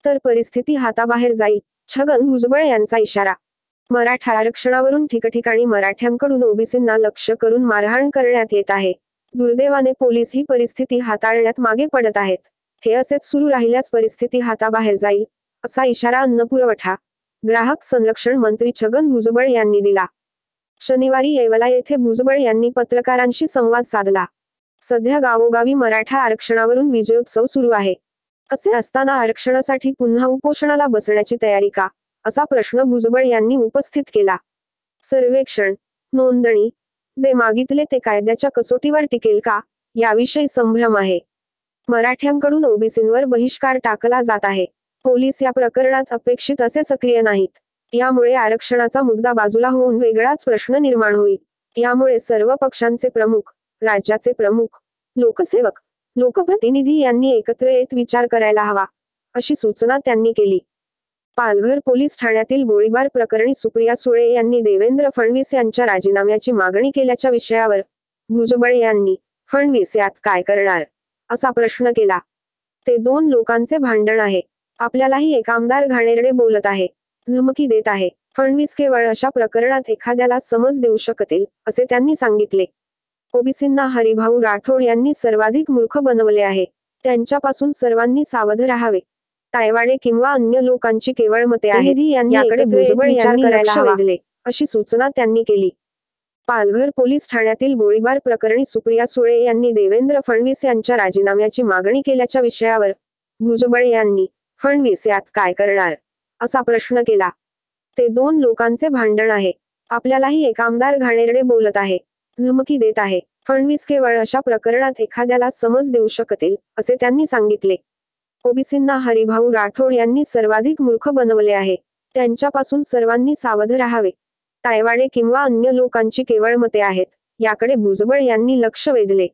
तर परिस्थिती हाताबाहेर जाईल. छगन भुजबळ यांचा इशारा. मराठा आरक्षणावरून ठिकठिकाणी मराठ्यांकडून ओबीसींना लक्ष्य करून मारहाण करण्यात येत आहे. दुर्दैवाने पोलीस ही परिस्थिती हाताळण्यात मागे पडत आहेत. हे असेच सुरू राहिल्यास परिस्थिती हाताबाहेर जाईल, असा इशारा अन्नपुरवठा, ग्राहक संरक्षण मंत्री छगन भुजबळ यांनी दिला. शनिवारी येवला येथे भुजबळ यांनी पत्रकारांशी संवाद साधला. सध्या गावोगावी मराठा आरक्षणावरून विजयोत्सव सुरू आहे. असे असताना आरक्षणासाठी पुन्हा उपोषणाला बसण्याची तयारी का, असा प्रश्न भुजबळ यांनी उपस्थित केला. सर्वेक्षण, नोंदणी, जे मागितले ते कायद्याच्या कसोटीवर टिकेल का, याविषयी संभ्रम आहे. मराठ्यांकडून ओबीसींवर बहिष्कार टाकला जात आहे. पोलीस या प्रकरणात अपेक्षित असे सक्रिय नाहीत. यामुळे आरक्षणाचा मुद्दा बाजूला होऊन वेगळाच प्रश्न निर्माण होईल. यामुळे सर्व पक्षांचे प्रमुख, राज्याचे प्रमुख, लोकसेवक, लोकप्रतिनिधी यांनी एकत्र येत विचार करायला हवा, अशी सूचना त्यांनी केली. पालघर पोलीस ठाण्यातील गोळीबार प्रकरणी सुप्रिया सुळे यांनी देवेंद्र फडणवीस यांच्या राजीनाम्याची मागणी केल्याच्या विषयावर भुजबळ यांनी, फडणवीस यात काय करणार, असा प्रश्न केला. ते दोन लोकांचे भांडण आहे. आपल्यालाही एक आमदार घाणेरडे बोलत आहे, धमकी देत आहे. फडणवीस केवळ अशा प्रकरणात एखाद्याला समज देऊ शकतील, असे त्यांनी सांगितले. ओबीसींना हरिभाऊ राठोड यांनी सर्वाधिक मूर्ख बनवले आहे. त्यांच्यापासून सर्वांनी सावध राहावे. तायवाडे किंवा अन्य लोकांची केवळ मते आहेत, याकडे भुजबळ यांनी लक्ष वेधले, अशी सूचना त्यांनी केली. पालघर पोलीस ठाण्यातील गोळीबार प्रकरणी सुप्रिया सुळे यांनी देवेंद्र फडणवीस यांच्या राजीनाम्याची मागणी केल्याच्या विषयावर भुजबळ यांनी, फडणवीस यात काय करणार, असा प्रश्न केला. ते दोन लोकांचे भांडण आहे. आपल्यालाही एक आमदार घाणेरडे बोलत आहे, धमकी देत आहे. फडणवीस केवळ अशा प्रकरणात एखाद्याला समज देऊ शकतील, असे त्यांनी सांगितले. ओबीसींना हरिभाऊ राठोड यांनी सर्वाधिक मूर्ख बनवले आहे. त्यांच्यापासून सर्वांनी सावध राहावे. तायवाडे किंवा अन्य लोकांची केवळ मते आहेत, याकडे भुजबळ यांनी लक्ष वेधले.